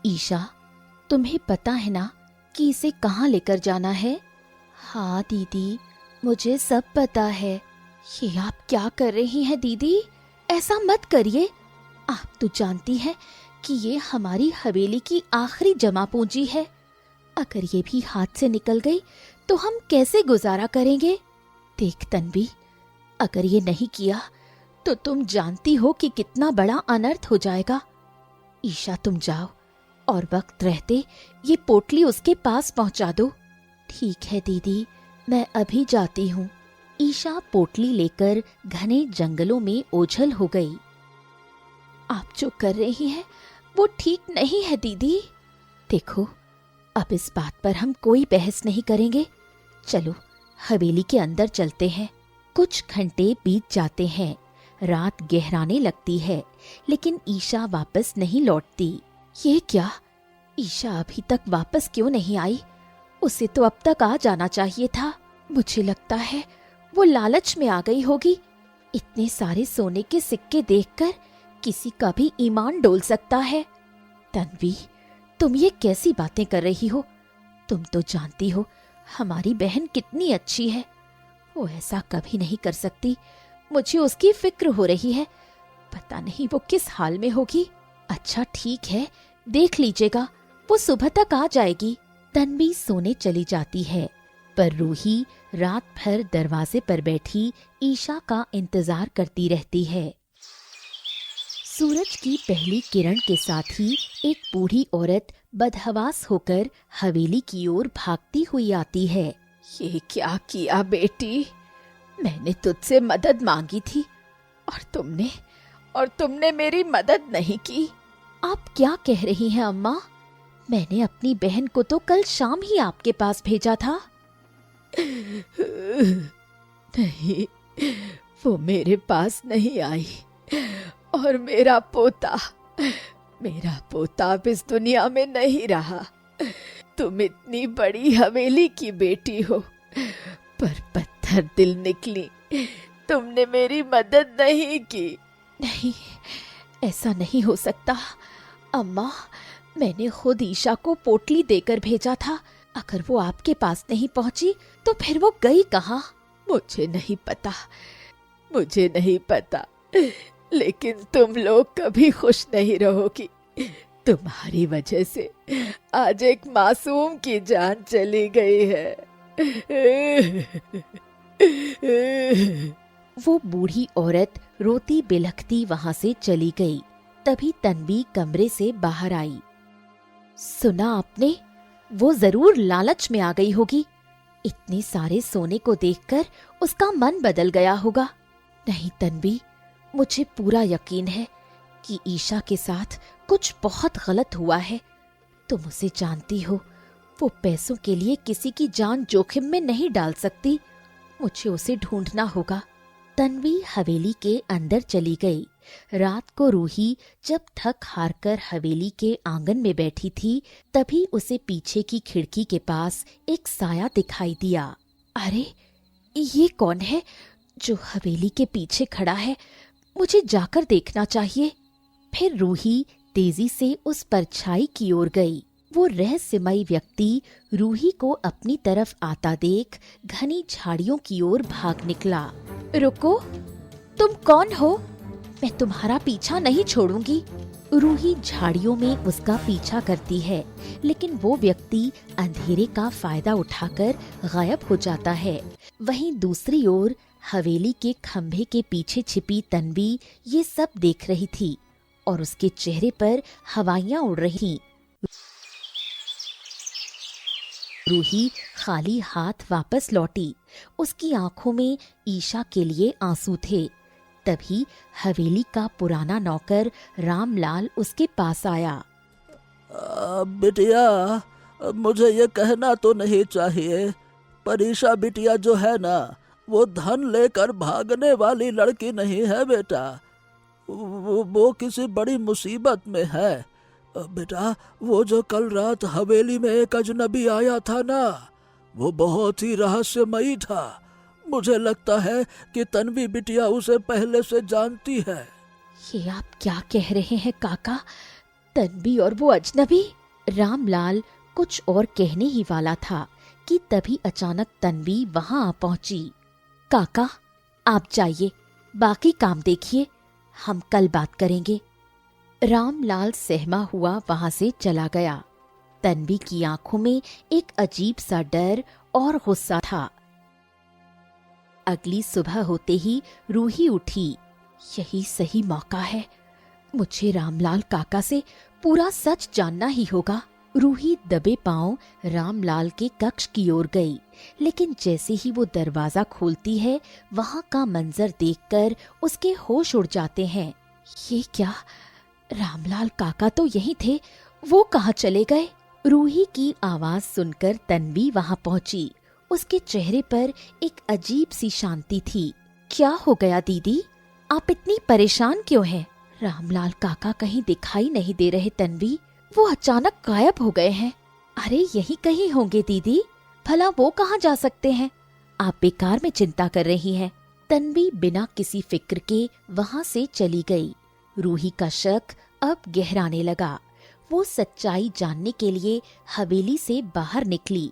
ईशा, तुम्हें पता है ना कि इसे कहाँ लेकर जाना है? हाँ दीदी, मुझे सब पता है। ये आप क्या कर रही हैं दीदी? ऐसा मत करिए। आप तो जानती हैं कि ये हमारी हवेली की आखिरी जमा पूंजी है। अगर ये भी हाथ से निकल गई तो हम कैसे गुजारा करेंगे? देख तन्वी, अगर ये नहीं किया तो तुम जानती हो कि कितना बड़ा अनर्थ हो जाएगा। ईशा, तुम जाओ और वक्त रहते ये पोटली उसके पास पहुंचा दो। ठीक है दीदी, मैं अभी जाती हूँ। ईशा पोटली लेकर घने जंगलों में ओझल हो गई। आप जो कर रही हैं वो ठीक नहीं है दीदी। देखो, अब इस बात पर हम कोई बहस नहीं करेंगे। चलो हवेली के अंदर चलते हैं। कुछ घंटे बीत जाते हैं। रात गहराने लगती है, लेकिन ईशा वापस नहीं लौटती। ये क्या? ईशा अभी तक वापस क्यों नहीं आई? उसे तो अब तक आ जाना चाहिए था। मुझे लगता है वो लालच में आ गई होगी। इतने सारे सोने के सिक्के देखकर किसी का भी ईमान डोल सकता है। तन्वी, तुम ये कैसी बातें कर रही हो? तुम तो जानती हो हमारी बहन कितनी अच्छी है। वो ऐसा कभी नहीं कर सकती। मुझे उसकी फिक्र हो रही है। पता नहीं वो किस हाल में होगी। अच्छा ठीक है, देख लीजिएगा, वो सुबह तक आ जाएगी। तन्वी सोने चली जाती है, पर रूही रात भर दरवाजे पर बैठी ईशा का इंतजार करती रहती है। सूरज की पहली किरण के साथ ही एक बूढ़ी औरत बदहवास होकर हवेली की ओर भागती हुई आती है। ये क्या किया बेटी? मैंने तुझसे मदद मांगी थी और तुमने मेरी मदद नहीं की। आप क्या कह रही हैं अम्मा? मैंने अपनी बहन को तो कल शाम ही आपके पास भेजा था। नहीं, वो मेरे पास नहीं आई। और मेरा पोता अब इस दुनिया में नहीं रहा। तुम इतनी बड़ी हवेली की बेटी हो, पर पत्थर दिल निकली। तुमने मेरी मदद नहीं की। नहीं, ऐसा नहीं हो सकता अम्मा। मैंने खुद ईशा को पोटली देकर भेजा था। अगर वो आपके पास नहीं पहुंची तो फिर वो गई कहाँ? मुझे नहीं पता, लेकिन तुम लोग कभी खुश नहीं रहोगी। तुम्हारी वजह से आज एक मासूम की जान चली गई है। वो बूढ़ी औरत रोती बिलखती वहां से चली गई। तभी तन्वी कमरे से बाहर आई। सुना आपने? वो जरूर लालच में आ गई होगी। इतने सारे सोने को देखकर उसका मन बदल गया होगा। नहीं तन्वी, मुझे पूरा यकीन है कि ईशा के साथ कुछ बहुत गलत हुआ है। तुम उसे जानती हो, वो पैसों के लिए किसी की जान जोखिम में नहीं डाल सकती। मुझे उसे ढूंढना होगा। तन्वी हवेली के अंदर चली गई। रात को रूही जब थक हार कर हवेली के आंगन में बैठी थी, तभी उसे पीछे की खिड़की के पास एक साया दिखाई दिया। अरे, ये कौन है जो हवेली के पीछे खड़ा है? मुझे जाकर देखना चाहिए। फिर रूही तेजी से उस परछाई की ओर गई। वो रहस्यमयी व्यक्ति रूही को अपनी तरफ आता देख घनी झाड़ियों की ओर भाग निकला। रुको, तुम कौन हो? मैं तुम्हारा पीछा नहीं छोड़ूंगी। रूही झाड़ियों में उसका पीछा करती है, लेकिन वो व्यक्ति अंधेरे का फायदा उठाकर गायब हो जाता है। वहीं दूसरी ओर हवेली के खंभे के पीछे छिपी तन्वी ये सब देख रही थी और उसके चेहरे पर हवाइयां उड़ रही थीं। रूही खाली हाथ वापस लौटी। उसकी आंखों में ईशा के लिए आंसू थे। तभी हवेली का पुराना नौकर रामलाल उसके पास आया। बिटिया, मुझे ये कहना तो नहीं चाहिए, पर ईशा बिटिया जो है ना, वो धन लेकर भागने वाली लड़की नहीं है बेटा। वो किसी बड़ी मुसीबत में है। बेटा, वो जो कल रात हवेली में एक अजनबी आया था ना, वो बहुत ही रहस्यमयी था। मुझे लगता है कि तन्वी बिटिया उसे पहले से जानती है। ये आप क्या कह रहे हैं काका? तन्वी और वो अजनबी। रामलाल कुछ और कहने ही वाला था कि तभी अचानक तन्वी वहां आ पहुंची। काका, आप जाइए, बाकी काम देखिए, हम कल बात करेंगे। रामलाल सहमा हुआ वहां से चला गया। तन्वी की आंखों में एक अजीब सा डर और गुस्सा था। अगली सुबह होते ही रूही उठी। यही सही मौका है, मुझे रामलाल काका से पूरा सच जानना ही होगा। रूही दबे पांव रामलाल के कक्ष की ओर गई, लेकिन जैसे ही वो दरवाजा खोलती है, वहां का मंजर देखकर उसके होश उड़ जाते हैं। ये क्या, रामलाल काका तो यहीं थे, वो कहाँ चले गए? रूही की आवाज सुनकर तन्वी वहां पहुंची। उसके चेहरे पर एक अजीब सी शांति थी। क्या हो गया दीदी, आप इतनी परेशान क्यों हैं? रामलाल काका कहीं दिखाई नहीं दे रहे तन्वी, वो अचानक गायब हो गए हैं। अरे यही कहीं होंगे दीदी, भला वो कहाँ जा सकते हैं? आप बेकार में चिंता कर रही हैं। तन्वी बिना किसी फिक्र के वहां से चली गई। रूही का शक अब गहराने लगा। वो सच्चाई जानने के लिए हवेली से बाहर निकली।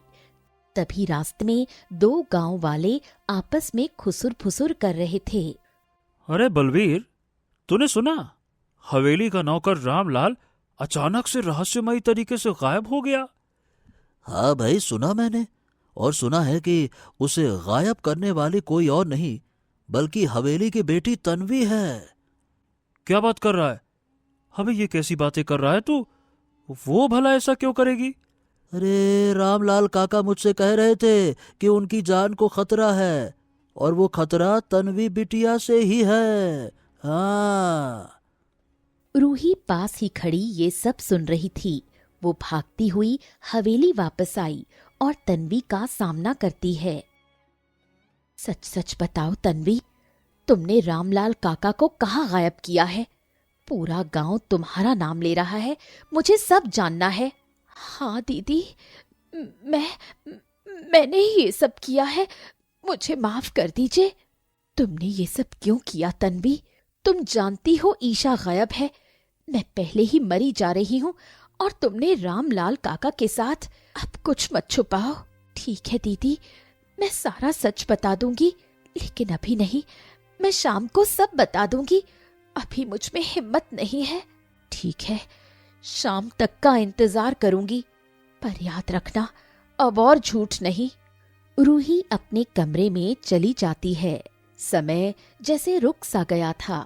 तभी रास्ते में दो गांव वाले आपस में खुसुर फुसुर कर रहे थे। अरे बलवीर, तूने सुना? हवेली का नौकर रामलाल अचानक से रहस्यमयी तरीके से गायब हो गया। हाँ भाई, सुना मैंने, और सुना है कि उसे गायब करने वाली कोई और नहीं बल्कि हवेली की बेटी तन्वी है। क्या बात कर रहा है? अबे ये कैसी बातें कर रहा है तू? वो भला ऐसा क्यों करेगी? अरे रामलाल काका मुझसे कह रहे थे कि उनकी जान को खतरा है, और वो खतरा तन्वी बिटिया से ही है। हाँ। रूही पास ही खड़ी ये सब सुन रही थी। वो भागती हुई हवेली वापस आई और तन्वी का सामना करती है। सच सच बताओ तन्वी, तुमने रामलाल काका को कहाँ गायब किया है? पूरा गांव तुम्हारा नाम ले रहा है, मुझे सब जानना है। हाँ दीदी, मैंने ही ये सब किया है, मुझे माफ कर दीजिए। तुमने ये सब क्यों किया तन्वी? तुम जानती हो ईशा गायब है, मैं पहले ही मरी जा रही हूँ, और तुमने रामलाल काका के साथ। अब कुछ मत छुपाओ। ठीक है दीदी, मैं सारा सच बता दूंगी, लेकिन अभी नहीं, मैं शाम को सब बता दूंगी। अभी मुझ में हिम्मत नहीं है। ठीक है, शाम तक का इंतजार करूंगी, पर याद रखना, अब और झूठ नहीं। रूही अपने कमरे में चली जाती है। समय जैसे रुक सा गया था।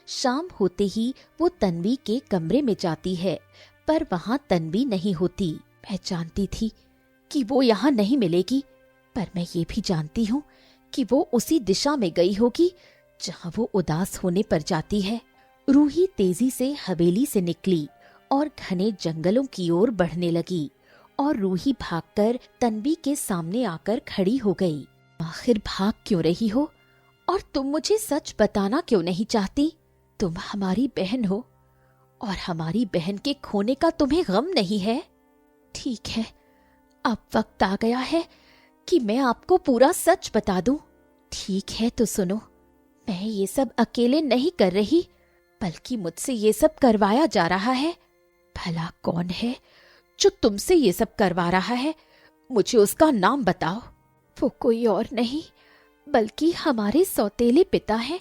शाम होते ही वो तन्वी के कमरे में जाती है, पर वहां तन्वी नहीं होती। मैं जानती थी कि वो यहाँ नहीं मिलेगी, पर मैं ये भी जानती हूँ कि वो उसी दिशा में गई होगी जहाँ वो उदास होने पर जाती है। रूही तेजी से हवेली से निकली और घने जंगलों की ओर बढ़ने लगी, और रूही भागकर तन्वी के सामने आकर खड़ी हो गई। आखिर भाग क्यों रही हो? और तुम मुझे सच बताना क्यों नहीं चाहती? तुम हमारी बहन हो, और हमारी बहन के खोने का तुम्हें गम नहीं है। ठीक है, अब वक्त आ गया है कि मैं आपको पूरा सच बता दूं। ठीक है तो सुनो, मैं ये सब अकेले नहीं कर रही, बल्कि मुझसे ये सब करवाया जा रहा है। भला कौन है जो तुमसे ये सब करवा रहा है? मुझे उसका नाम बताओ। वो कोई और नहीं बल्कि हमारे सौतेले पिता हैं,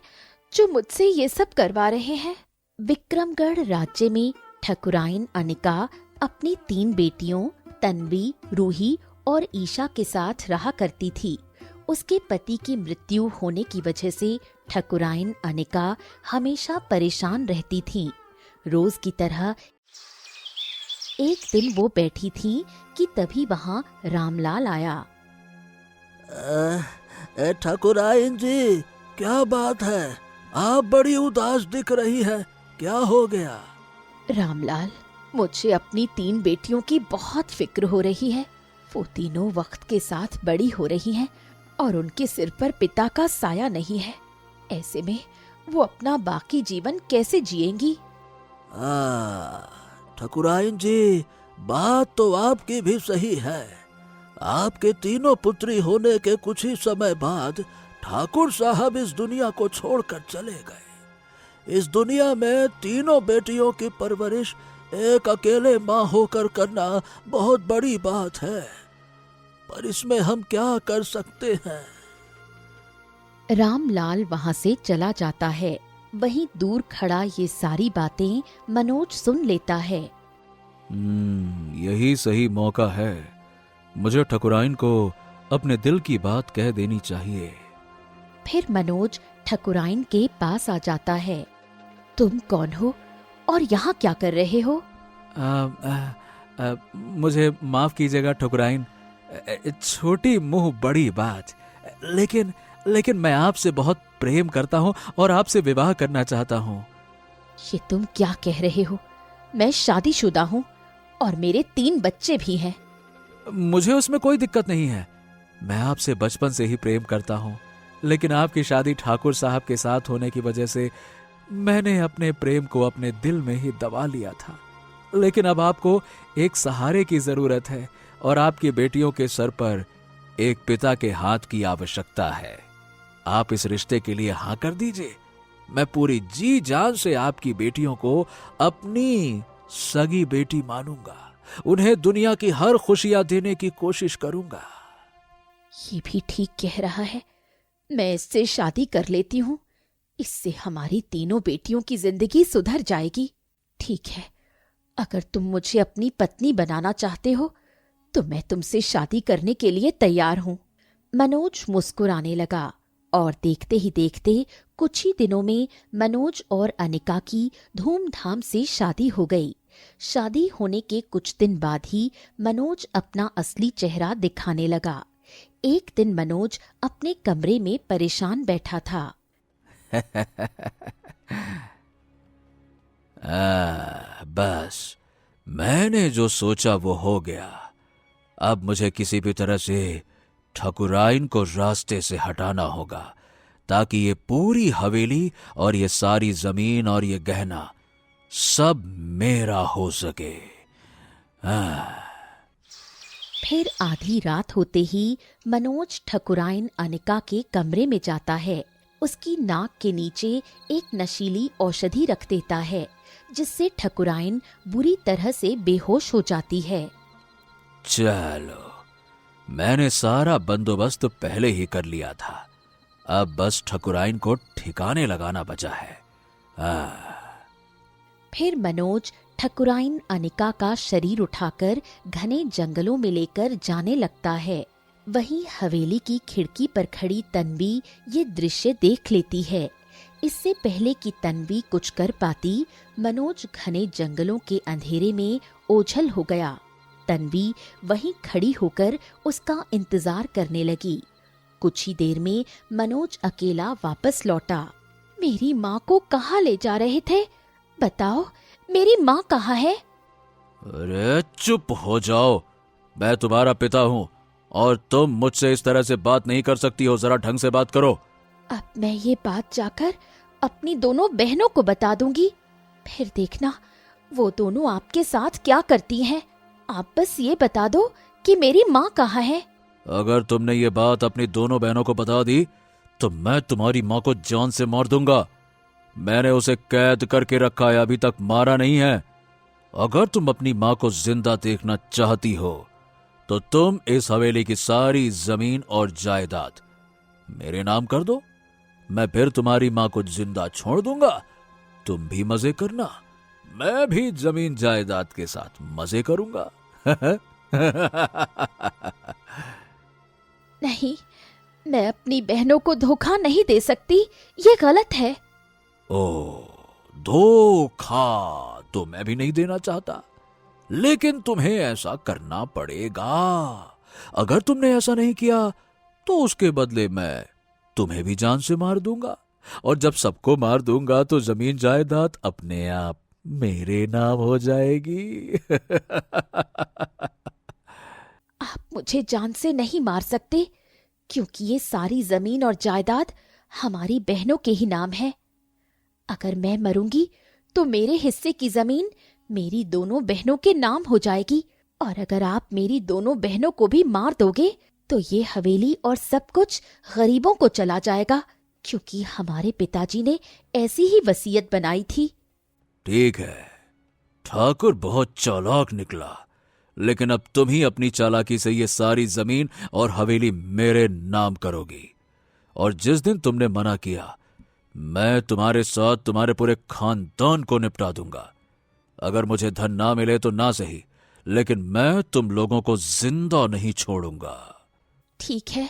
जो मुझसे ये सब करवा रहे हैं। विक्रमगढ़ राज्य में ठकुराइन अनिका अपनी 3 बेटियों तन्वी, रूही और ईशा के साथ रहा करती थी। उसके पति की मृत्यु होने की वजह से ठकुराइन अनिका हमेशा परेशान रहती थीं। रोज की तरह एक दिन वो बैठी थी कि तभी वहां रामलाल आया। ठाकुराइन जी, क्या बात है? आप बड़ी उदास दिख रही है, क्या हो गया? रामलाल, मुझे अपनी 3 बेटियों की बहुत फिक्र हो रही है। वो तीनों वक्त के साथ बड़ी हो रही हैं, और उनके सिर पर पिता का साया नहीं है। ऐसे में वो अपना बाकी जीवन कैसे जिएंगी? ठकुराइन जी, बात तो आपकी भी सही है। आपके तीनों पुत्री होने के कुछ ही समय बाद ठाकुर साहब इस दुनिया को छोड़कर चले गए। इस दुनिया में तीनों बेटियों की परवरिश एक अकेले माँ होकर करना बहुत बड़ी बात है, पर इसमें हम क्या कर सकते हैं। रामलाल वहां से चला जाता है। वहीं दूर खड़ा ये सारी बातें मनोज सुन लेता है। यही सही मौका है। मुझे ठकुराइन को अपने दिल की बात कह देनी चाहिए। फिर मनोज ठकुराइन के पास आ जाता है। तुम कौन हो और यहाँ क्या कर रहे हो? मुझे माफ कीजिएगा ठकुराइन, छोटी मुंह बड़ी बात, लेकिन मैं आपसे बहुत प्रेम करता हूँ और आपसे विवाह करना चाहता हूँ। ये तुम क्या कह रहे हो? मैं शादीशुदा हूँ और मेरे 3 बच्चे भी हैं। मुझे उसमें कोई दिक्कत नहीं है। मैं आपसे बचपन से ही प्रेम करता हूँ, लेकिन आपकी शादी ठाकुर साहब के साथ होने की वजह से मैंने अपने प्रेम को अपने दिल में ही दबा लिया था। लेकिन अब आपको एक सहारे की जरूरत है और आपकी बेटियों के सर पर एक पिता के हाथ की आवश्यकता है। आप इस रिश्ते के लिए हाँ कर दीजिए। मैं पूरी जी जान से आपकी बेटियों को अपनी सगी बेटी मानूंगा। उन्हें दुनिया की हर खुशियां देने की कोशिश करूंगा। ये भी ठीक कह रहा है। मैं इससे शादी कर लेती हूँ। इससे हमारी तीनों बेटियों की जिंदगी सुधर जाएगी। ठीक है, अगर तुम मुझे अपनी पत्नी बनाना चाहते हो तो मैं तुमसे शादी करने के लिए तैयार हूँ। मनोज मुस्कुराने लगा और देखते ही देखते कुछ ही दिनों में मनोज और अनिका की धूमधाम से शादी हो गई। शादी होने के कुछ दिन बाद ही मनोज अपना असली चेहरा दिखाने लगा। एक दिन मनोज अपने कमरे में परेशान बैठा था। बस मैंने जो सोचा वो हो गया। अब मुझे किसी भी तरह से ठकुराइन को रास्ते से हटाना होगा, ताकि ये पूरी हवेली और ये सारी जमीन और ये गहना सब मेरा हो सके। फिर आधी रात होते ही मनोज ठकुराइन अनिका के कमरे में जाता है। उसकी नाक के नीचे एक नशीली औषधि रख देता है, जिससे ठकुराइन बुरी तरह से बेहोश हो जाती है। चलो, मैंने सारा बंदोबस्त पहले ही कर लिया था। अब बस ठकुराइन को ठिकाने लगाना बचा है। फिर मनोज ठकुराइन अनिका का शरीर उठाकर घने जंगलों में लेकर जाने लगता है। वहीं हवेली की खिड़की पर खड़ी तन्वी ये दृश्य देख लेती है। इससे पहले कि तन्वी कुछ कर पाती, मनोज घने जंगलों के अंधेरे में ओझल हो गया। तन्वी वहीं खड़ी होकर उसका इंतजार करने लगी। कुछ ही देर में मनोज अकेला वापस लौटा। मेरी माँ को कहाँ ले जा रहे थे? बताओ, मेरी माँ कहाँ है? अरे चुप हो जाओ, मैं तुम्हारा पिता हूँ और तुम मुझसे इस तरह से बात नहीं कर सकती हो। जरा ढंग से बात करो। अब मैं ये बात जाकर अपनी दोनों बहनों को बता दूंगी। फिर देखना वो दोनों आपके साथ क्या करती हैं। आप बस ये बता दो कि मेरी माँ कहाँ है। अगर तुमने ये बात अपनी दोनों बहनों को बता दी तो मैं तुम्हारी माँ को जान से मार दूंगा। मैंने उसे कैद करके रखा है, अभी तक मारा नहीं है। अगर तुम अपनी माँ को जिंदा देखना चाहती हो तो तुम इस हवेली की सारी जमीन और जायदाद मेरे नाम कर दो। मैं फिर तुम्हारी माँ को जिंदा छोड़ दूंगा। तुम भी मजे करना, मैं भी जमीन जायदाद के साथ मजे करूंगा। नहीं, मैं अपनी बहनों को धोखा नहीं दे सकती। ये गलत है। ओ, धोखा तो मैं भी नहीं देना चाहता, लेकिन तुम्हें ऐसा करना पड़ेगा। अगर तुमने ऐसा नहीं किया तो उसके बदले मैं तुम्हें भी जान से मार दूंगा, और जब सबको मार दूंगा तो जमीन जायदाद अपने आप मेरे नाम हो जाएगी। आप मुझे जान से नहीं मार सकते, क्योंकि ये सारी जमीन और जायदाद हमारी बहनों के ही नाम है। अगर मैं मरूंगी तो मेरे हिस्से की जमीन मेरी दोनों बहनों के नाम हो जाएगी, और अगर आप मेरी दोनों बहनों को भी मार दोगे तो ये हवेली और सब कुछ गरीबों को चला जाएगा, क्योंकि हमारे पिताजी ने ऐसी ही वसीयत बनाई थी। ठीक है, ठाकुर बहुत चालाक निकला, लेकिन अब तुम ही अपनी चालाकी से ये सारी जमीन और हवेली मेरे नाम करोगी। और जिस दिन तुमने मना किया, मैं तुम्हारे साथ तुम्हारे पूरे खानदान को निपटा दूंगा। अगर मुझे धन ना मिले तो ना सही, लेकिन मैं तुम लोगों को जिंदा नहीं छोड़ूंगा। ठीक है,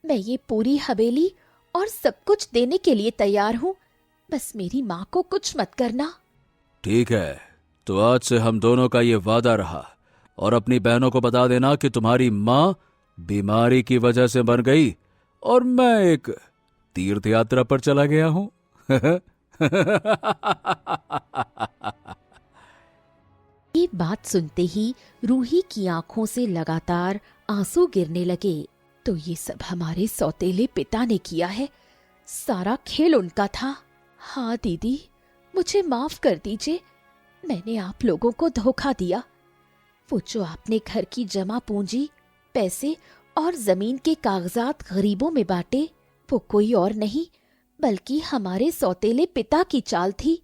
मैं ये पूरी हवेली और सब कुछ देने के लिए तैयार हूँ, बस मेरी माँ को कुछ मत करना। ठीक है, तो आज से हम दोनों का ये वादा रहा। और अपनी बहनों को बता देना कि तुम्हारी माँ बीमारी की वजह से मर गई और मैं एक तीर्थ यात्रा पर चला गया हूं। ये बात सुनते ही रूही की आंखों से लगातार आंसू गिरने लगे। तो ये सब हमारे सौतेले पिता ने किया है, सारा खेल उनका था। हाँ दीदी, मुझे माफ कर दीजिए, मैंने आप लोगों को धोखा दिया। वो जो आपने घर की जमा पूंजी, पैसे और जमीन के कागजात गरीबों में बांटे, वो कोई और नहीं बल्कि हमारे सौतेले पिता की चाल थी।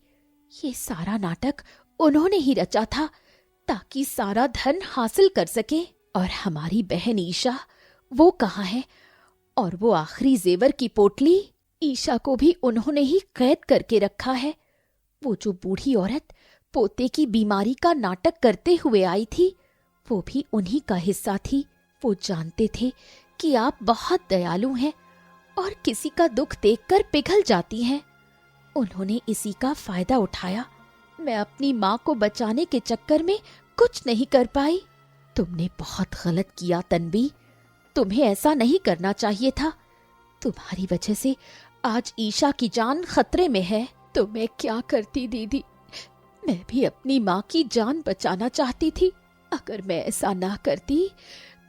ये सारा नाटक उन्होंने ही रचा था ताकि सारा धन हासिल कर सके। और हमारी बहन ईशा, वो कहाँ है? और वो आखिरी जेवर की पोटली, ईशा को भी उन्होंने ही कैद करके रखा है। वो जो बूढ़ी औरत पोते की बीमारी का नाटक करते हुए आई थी, वो भी उन्हीं का हिस्सा थी। वो जानते थे कि आप बहुत दयालु हैं और किसी का दुख देखकर पिघल जाती हैं। उन्होंने इसी का फायदा उठाया। मैं अपनी माँ को बचाने के चक्कर में कुछ नहीं कर पाई। तुमने बहुत गलत किया तन्वी, तुम्हें ऐसा नहीं करना चाहिए था। तुम्हारी वजह से आज ईशा की जान खतरे में है। तो मैं क्या करती दीदी, मैं भी अपनी माँ की जान बचाना चाहती थी। अगर मैं ऐसा ना करती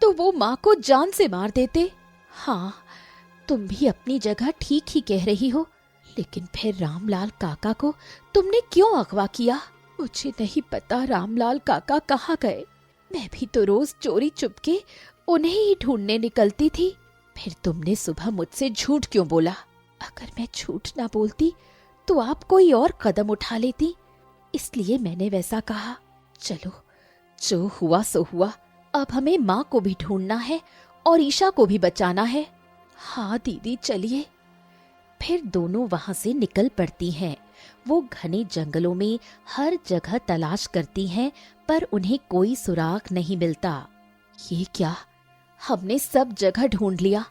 तो वो माँ को जान से मार देते। हाँ, तुम भी अपनी जगह ठीक ही कह रही हो, लेकिन फिर रामलाल काका को तुमने क्यों अगवा किया? मुझे नहीं पता रामलाल काका कहाँ गए। मैं भी तो रोज चोरी चुपके उन्हें ही ढूंढने निकलती थी। फिर तुमने सुबह मुझसे झूठ क्यों बोला? अगर मैं झूठ ना बोलती तो आप कोई और कदम उठा लेती, इसलिए मैंने वैसा कहा। चलो, जो हुआ सो हुआ। अब हमें माँ को भी ढूंढना है और ईशा को भी बचाना है। हाँ दीदी, चलिए। फिर दोनों वहां से निकल पड़ती हैं। वो घने जंगलों में हर जगह तलाश करती हैं, पर उन्हें कोई सुराग नहीं मिलता। ये क्या, हमने सब जगह ढूंढ लिया,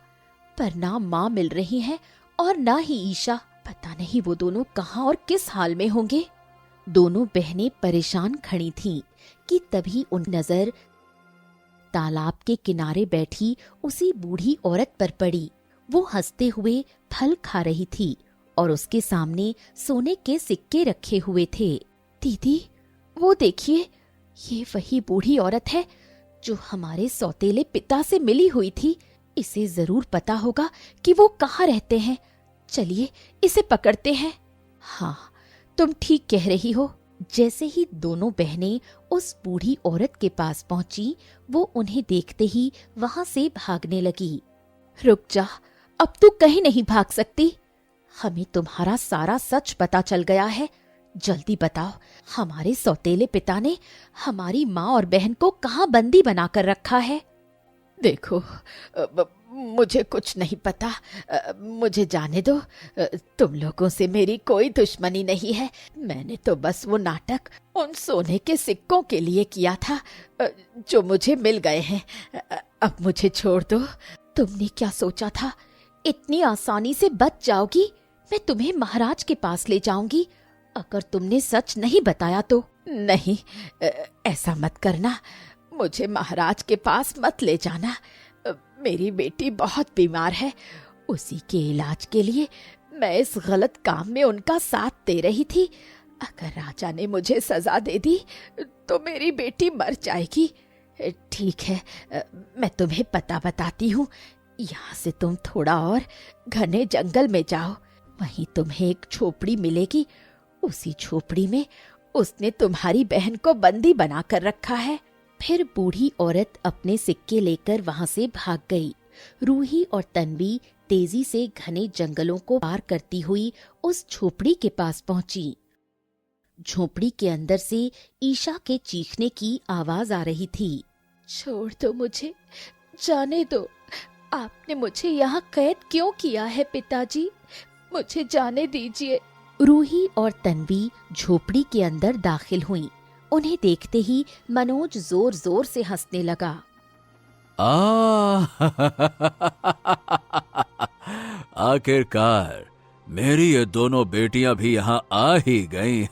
पर ना माँ मिल रही है और ना ही ईशा। पता नहीं वो दोनों कहाँ और किस हाल में होंगे। दोनों बहनें परेशान खड़ी थीं कि तभी उन नजर तालाब के किनारे बैठी उसी बूढ़ी औरत पर पड़ी। वो हंसते हुए फल खा रही थी और उसके सामने सोने के सिक्के रखे हुए थे। दीदी, वो देखिए, ये वही बूढ़ी औरत है जो हमारे सौतेले पिता से मिली हुई थी। इसे जरूर पता होगा कि वो कहाँ रहते हैं। चलिए, इसे पकड़ते हैं। हाँ, तुम ठीक कह रही हो। जैसे ही दोनों बहनें उस बूढ़ी औरत के पास पहुंची, वो उन्हें देखते ही वहां से भागने लगी। रुक जा, अब तू कहीं नहीं भाग सकती। हमें तुम्हारा सारा सच पता चल गया है। जल्दी बताओ, हमारे सौतेले पिता ने हमारी माँ और बहन को कहाँ बंदी बनाकर रखा है? देखो, मुझे कुछ नहीं पता, मुझे जाने दो। तुम लोगों से मेरी कोई दुश्मनी नहीं है। मैंने तो बस वो नाटक उन सोने के सिक्कों के लिए किया था जो मुझे मिल गए हैं। अब मुझे छोड़ दो। तुमने क्या सोचा था, इतनी आसानी से बच जाओगी? मैं तुम्हें महाराज के पास ले जाऊंगी अगर तुमने सच नहीं बताया तो। नहीं, ऐसा मत करना। मुझे महाराज के पास मत ले जाना। मेरी बेटी बहुत बीमार है। उसी के इलाज के लिए मैं इस गलत काम में उनका साथ दे रही थी। अगर राजा ने मुझे सजा दे दी तो मेरी बेटी मर जाएगी। ठीक है, मैं तुम्हें पता बताती हूँ। यहाँ से तुम थोड़ा और घने जंगल में जाओ, वहीं तुम्हें एक झोपड़ी मिलेगी। उसी झोपड़ी में उसने तुम्हारी बहन को बंदी बना कर रखा है। फिर बूढ़ी औरत अपने सिक्के लेकर वहां से भाग गई रूही और तन्वी तेजी से घने जंगलों को पार करती हुई उस झोपड़ी के पास पहुंची। झोपड़ी के अंदर से ईशा के चीखने की आवाज आ रही थी। छोड़ दो मुझे, जाने दो। आपने मुझे यहाँ कैद क्यों किया है पिताजी? मुझे जाने दीजिए। रूही और तन्वी झोपड़ी के अंदर दाखिल हुईं। उन्हें देखते ही मनोज जोर जोर से हंसने लगा। आखिरकार मेरी ये दोनों बेटियां भी यहाँ आ ही गईं।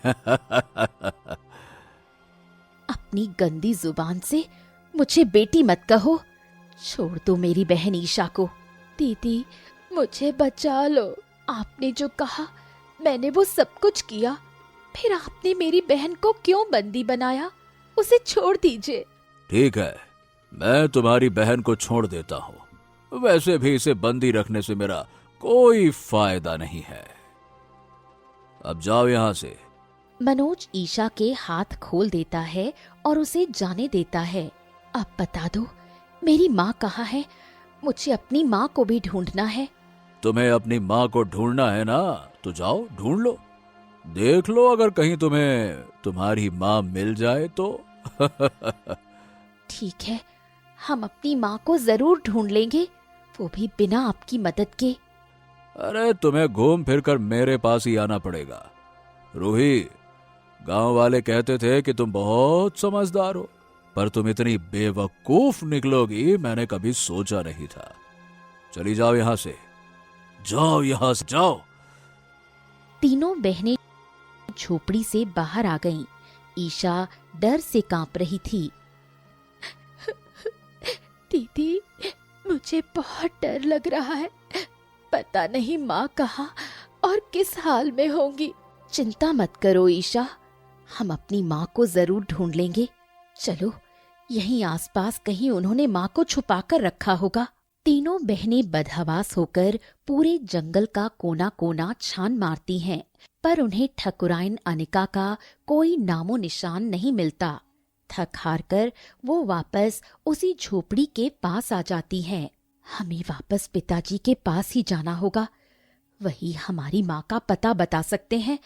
अपनी गंदी जुबान से मुझे बेटी मत कहो। छोड़ दो मेरी बहन ईशा को। दीदी, मुझे बचा लो। आपने जो कहा मैंने वो सब कुछ किया। फिर आपने मेरी बहन को क्यों बंदी बनाया? उसे छोड़ दीजिए। ठीक है, मैं तुम्हारी बहन को छोड़ देता हूँ। वैसे भी इसे बंदी रखने से मेरा कोई फायदा नहीं है। अब जाओ यहाँ से। मनोज ईशा के हाथ खोल देता है और उसे जाने देता है। अब बता दो, मेरी माँ कहाँ है? मुझे अपनी माँ को भी ढूंढना है। तुम्हें अपनी माँ को ढूंढना है ना, तो जाओ ढूंढ लो। देख लो, अगर कहीं तुम्हें तुम्हारी माँ मिल जाए तो। ठीक है, हम अपनी माँ को जरूर ढूंढ लेंगे, वो भी बिना आपकी मदद के। अरे तुम्हें घूम फिर कर मेरे पास ही आना पड़ेगा। रूही, गांव वाले कहते थे कि तुम बहुत समझदार हो, पर तुम इतनी बेवकूफ निकलोगी मैंने कभी सोचा नहीं था। चली जाओ यहां से, जाओ यहां से, जाओ। तीनों बहनें झोपड़ी से बाहर आ गईं। ईशा डर से कांप रही थी। दीदी, मुझे बहुत डर लग रहा है। पता नहीं माँ कहाँ और किस हाल में होंगी। चिंता मत करो ईशा, हम अपनी माँ को जरूर ढूंढ लेंगे। चलो, यहीं आसपास कहीं उन्होंने माँ को छुपा कर रखा होगा। तीनों बहनें बदहवास होकर पूरे जंगल का कोना कोना छान मारती हैं, पर उन्हें ठकुराइन अनिका का कोई नामो निशान नहीं मिलता। थक हार कर वो वापस उसी झोपड़ी के पास आ जाती हैं। हमें वापस पिताजी के पास ही जाना होगा, वही हमारी माँ का पता बता सकते हैं।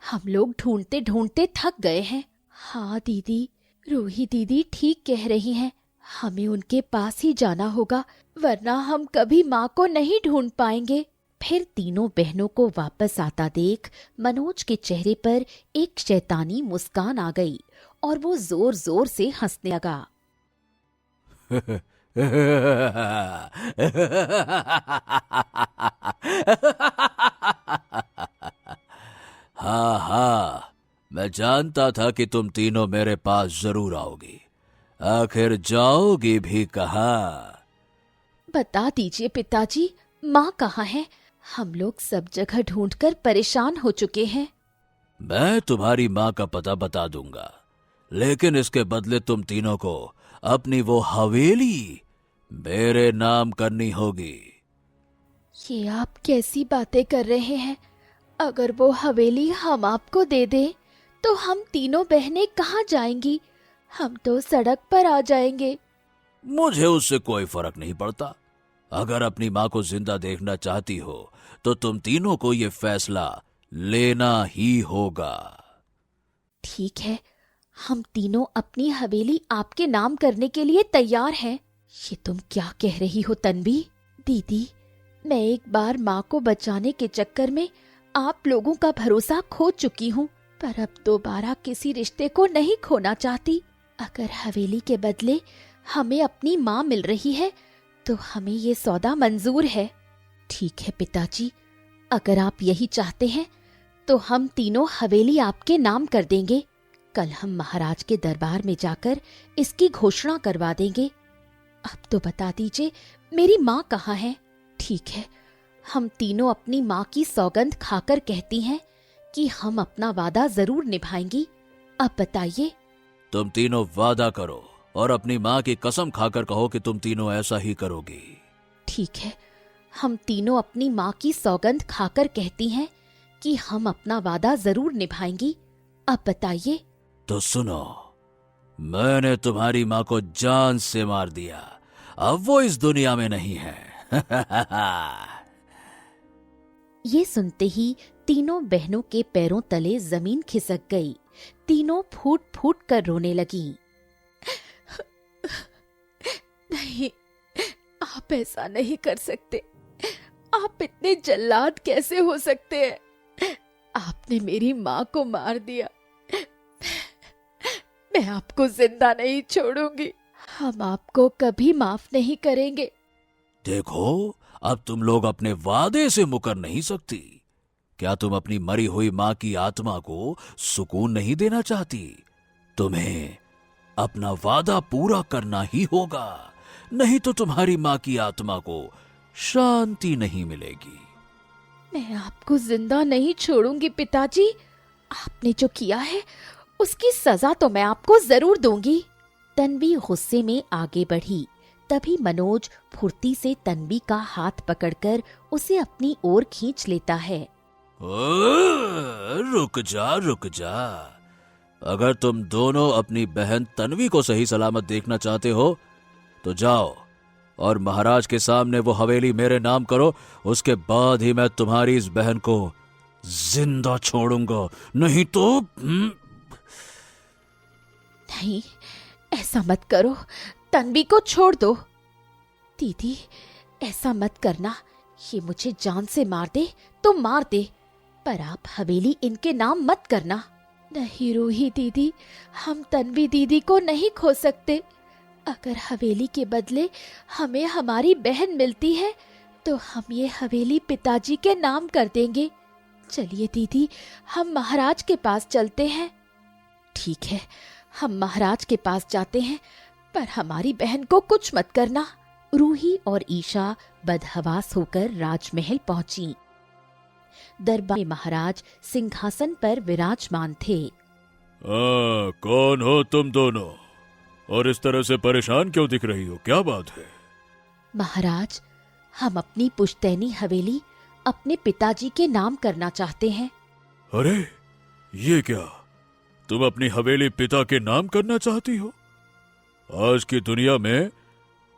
हम लोग ढूंढते ढूंढते थक गए हैं। हाँ दीदी, रूही दीदी ठीक कह रही हैं। हमें उनके पास ही जाना होगा, वरना हम कभी माँ को नहीं ढूंढ पाएंगे। फिर तीनों बहनों को वापस आता देख मनोज के चेहरे पर एक शैतानी मुस्कान आ गई और वो जोर जोर से हंसने लगा। हाँ हाँ, मैं जानता था कि तुम तीनों मेरे पास जरूर आओगी। आखिर जाओगी भी कहाँ? बता दीजिए पिताजी, माँ कहाँ है? हम लोग सब जगह ढूंढकर परेशान हो चुके हैं। मैं तुम्हारी माँ का पता बता दूंगा, लेकिन इसके बदले तुम तीनों को अपनी वो हवेली मेरे नाम करनी होगी। ये आप कैसी बातें कर रहे हैं? अगर वो हवेली हम आपको दे दें तो हम तीनों बहनें कहाँ जाएंगी? हम तो सड़क पर आ जाएंगे। मुझे उससे कोई फर्क नहीं पड़ता। अगर अपनी माँ को जिंदा देखना चाहती हो तो तुम तीनों को ये फैसला लेना ही होगा। ठीक है, हम तीनों अपनी हवेली आपके नाम करने के लिए तैयार हैं। ये तुम क्या कह रही हो तन्वी? दीदी, मैं एक बार माँ को बचाने के चक्कर में आप लोगों का भरोसा खो चुकी हूँ, पर अब दोबारा किसी रिश्ते को नहीं खोना चाहती। अगर हवेली के बदले हमें अपनी माँ मिल रही है तो हमें ये सौदा मंजूर है। ठीक है पिताजी, अगर आप यही चाहते हैं तो हम तीनों हवेली आपके नाम कर देंगे। कल हम महाराज के दरबार में जाकर इसकी घोषणा करवा देंगे। अब तो बता दीजिए, मेरी माँ कहाँ है? ठीक है, हम तीनों अपनी माँ की सौगंध खाकर कहती हैं कि हम अपना वादा जरूर निभाएंगी। अब बताइए। तुम तीनों वादा करो और अपनी माँ की कसम खाकर कहो कि तुम तीनों ऐसा ही करोगी। ठीक है, हम तीनों अपनी माँ की सौगंध खाकर कहती हैं कि हम अपना वादा जरूर निभाएंगी। अब बताइए। तो सुनो, मैंने तुम्हारी माँ को जान से मार दिया। अब वो इस दुनिया में नहीं है। ये सुनते ही तीनों बहनों के पैरों तले जमीन खिसक गई। तीनों फूट फूट कर रोने लगी। नहीं, आप ऐसा नहीं कर सकते। आप इतने जल्लाद कैसे हो सकते हैं? आपने मेरी माँ को मार दिया। मैं आपको जिंदा नहीं छोड़ूंगी। हम आपको कभी माफ नहीं करेंगे। देखो, अब तुम लोग अपने वादे से मुकर नहीं सकती। क्या तुम अपनी मरी हुई मां की आत्मा को सुकून नहीं देना चाहती? तुम्हें अपना वादा पूरा करना ही होगा, नहीं तो तुम्हारी मां की आत्मा को शांति नहीं मिलेगी। मैं आपको जिंदा नहीं छोड़ूंगी पिताजी। आपने जो किया है उसकी सजा तो मैं आपको जरूर दूंगी। तन्वी गुस्से में आगे बढ़ी। तभी मनोज फुर्ती से तन्वी का हाथ पकड़कर उसे अपनी ओर खींच लेता है। रुक जा, रुक जा। अगर तुम दोनों अपनी बहन तन्वी को सही सलामत देखना चाहते हो तो जाओ और महाराज के सामने वो हवेली मेरे नाम करो। उसके बाद ही मैं तुम्हारी इस बहन को जिंदा छोड़ूंगा, नहीं तो नहीं, ऐसा मत करो। तन्वी को छोड़ दो। दीदी, ऐसा मत करना। ये मुझे जान से मार दे तो मार दे, पर आप हवेली इनके नाम मत करना। नहीं रूही दीदी, हम तन्वी दीदी को नहीं खो सकते। अगर हवेली के बदले हमें हमारी बहन मिलती है तो हम ये हवेली पिताजी के नाम कर देंगे। चलिए दीदी, हम महाराज के पास चलते हैं। ठीक है, हम महाराज के पास जाते हैं, पर हमारी बहन को कुछ मत करना। रूही और ईशा बदहवास होकर राजमहल पहुंची। दरबार में महाराज सिंहासन पर विराजमान थे। कौन हो तुम दोनों, और इस तरह से परेशान क्यों दिख रही हो? क्या बात है? महाराज, हम अपनी पुश्तैनी हवेली अपने पिताजी के नाम करना चाहते हैं। अरे, ये क्या? तुम अपनी हवेली पिता के नाम करना चाहती हो? आज की दुनिया में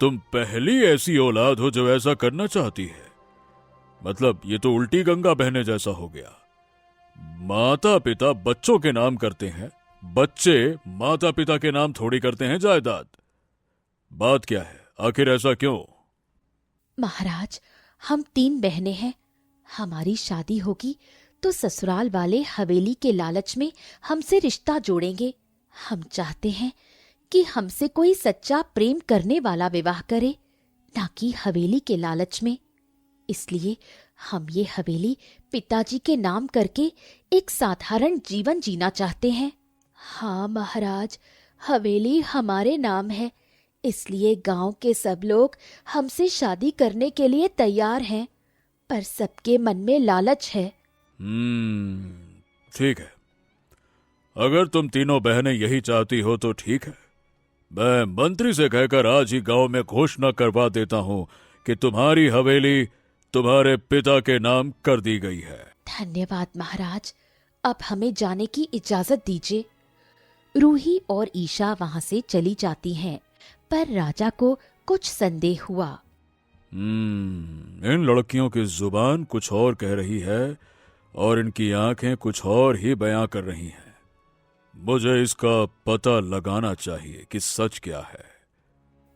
तुम पहली ऐसी औलाद हो जो ऐसा करना चाहती है। मतलब ये तो उल्टी गंगा बहने जैसा हो गया। माता पिता बच्चों के नाम करते हैं, बच्चे माता पिता के नाम थोड़ी करते हैं जायदाद। बात क्या है? आखिर ऐसा क्यों? महाराज, हम 3 बहनें हैं। हमारी शादी होगी तो ससुराल वाले हवेली के लालच में हमसे रिश्ता जोड़ेंगे। हम चाहते हैं कि हमसे कोई सच्चा प्रेम करने वाला विवाह करे, ना कि हवेली के लालच में। इसलिए हम ये हवेली पिताजी के नाम करके एक साधारण जीवन जीना चाहते हैं। हाँ महाराज, हवेली हमारे नाम है, इसलिए गांव के सब लोग हमसे शादी करने के लिए तैयार हैं, पर सबके मन में लालच है। ठीक है। अगर तुम तीनों बहनें यही चाहती हो तो ठीक है। मैं मंत्री से कहकर आज ही गांव में घोषणा करवा देता हूं कि तुम्हारी हवेली तुम्हारे पिता के नाम कर दी गई है। धन्यवाद महाराज, अब हमें जाने की इजाजत दीजिए। रूही और ईशा वहां से चली जाती हैं, पर राजा को कुछ संदेह हुआ। इन लड़कियों की जुबान कुछ और कह रही है और इनकी आंखें कुछ और ही बयां कर रही हैं। मुझे इसका पता लगाना चाहिए कि सच क्या है।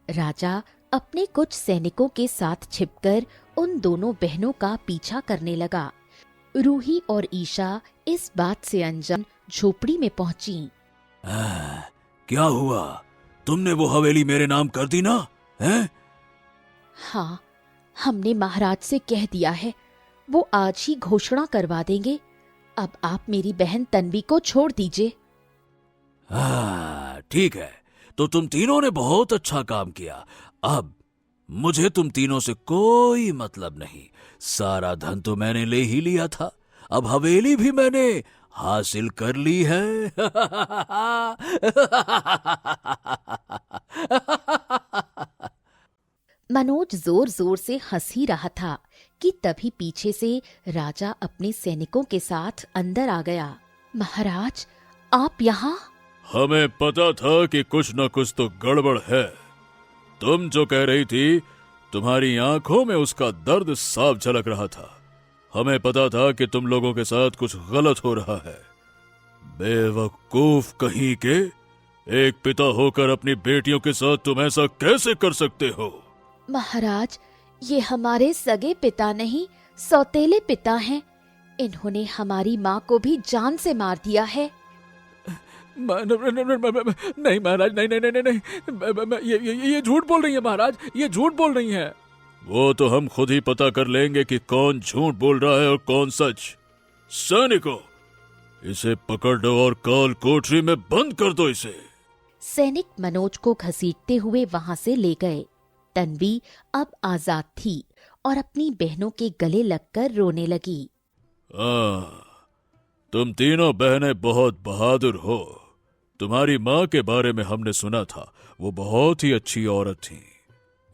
राजा अपने कुछ सैनिकों के साथ छिपकर उन दोनों बहनों का पीछा करने लगा। रूही और ईशा इस बात से अनजान झोपड़ी में पहुंची। क्या हुआ? तुमने वो हवेली मेरे नाम कर दी ना? हैं? हाँ, हमने महाराज से कह दिया है, वो आज ही घोषणा करवा देंगे। अब आप मेरी बहन तन्वी को छोड़ दीजिए। ठीक है, तो तुम तीनों ने बहुत अच्छा काम किया। अब मुझे तुम तीनों से कोई मतलब नहीं। सारा धन तो मैंने ले ही लिया था, अब हवेली भी मैंने हासिल कर ली है। मनोज जोर जोर से हंस ही रहा था कि तभी पीछे से राजा अपने सैनिकों के साथ अंदर आ गया। महाराज, आप यहाँ? हमें पता था कि कुछ न कुछ तो गड़बड़ है। तुम जो कह रही थी तुम्हारी आंखों में उसका दर्द साफ झलक रहा था। हमें पता था कि तुम लोगों के साथ कुछ गलत हो रहा है। बेवकूफ कहीं के, एक पिता होकर अपनी बेटियों के साथ तुम ऐसा कैसे कर सकते हो? महाराज, ये हमारे सगे पिता नहीं, सौतेले पिता हैं। इन्होंने हमारी माँ को भी जान से मार दिया है। नहीं महाराज, नहीं नहीं नहीं नहीं, ये झूठ बोल रही है महाराज, ये झूठ बोल रही है। वो तो हम खुद ही पता कर लेंगे कि कौन झूठ बोल रहा है और कौन सच। सैनिकों, इसे पकड़ दो और काल कोठरी में बंद कर दो इसे। सैनिक मनोज को घसीटते हुए वहां से ले गए। तन्वी अब आजाद थी और अपनी बहनों के गले लगकर रोने लगी। तुम तीनों बहनें बहुत बहादुर हो। तुम्हारी माँ के बारे में हमने सुना था, वो बहुत ही अच्छी औरत थी।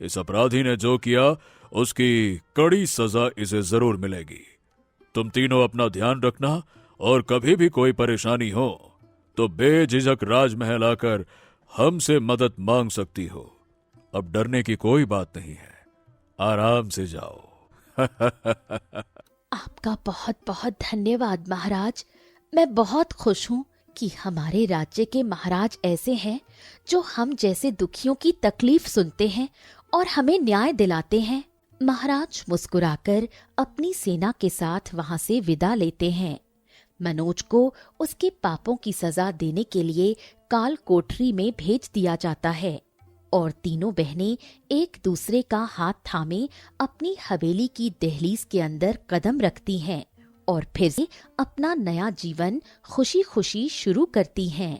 इस अपराधी ने जो किया उसकी कड़ी सजा इसे जरूर मिलेगी। तुम तीनों अपना ध्यान रखना और कभी भी कोई परेशानी हो तो बेझिझक राजमहल आकर हमसे मदद मांग सकती हो। अब डरने की कोई बात नहीं है, आराम से जाओ। आपका बहुत बहुत धन्यवाद महाराज। मैं बहुत खुश हूँ कि हमारे राज्य के महाराज ऐसे हैं जो हम जैसे दुखियों की तकलीफ सुनते हैं और हमें न्याय दिलाते हैं। महाराज मुस्कुराकर अपनी सेना के साथ वहां से विदा लेते हैं। मनोज को उसके पापों की सजा देने के लिए काल कोठरी में भेज दिया जाता है और तीनों बहनें एक दूसरे का हाथ थामे अपनी हवेली की दहलीज के अंदर कदम रखती हैं और फिर से अपना नया जीवन खुशी खुशी शुरू करती हैं।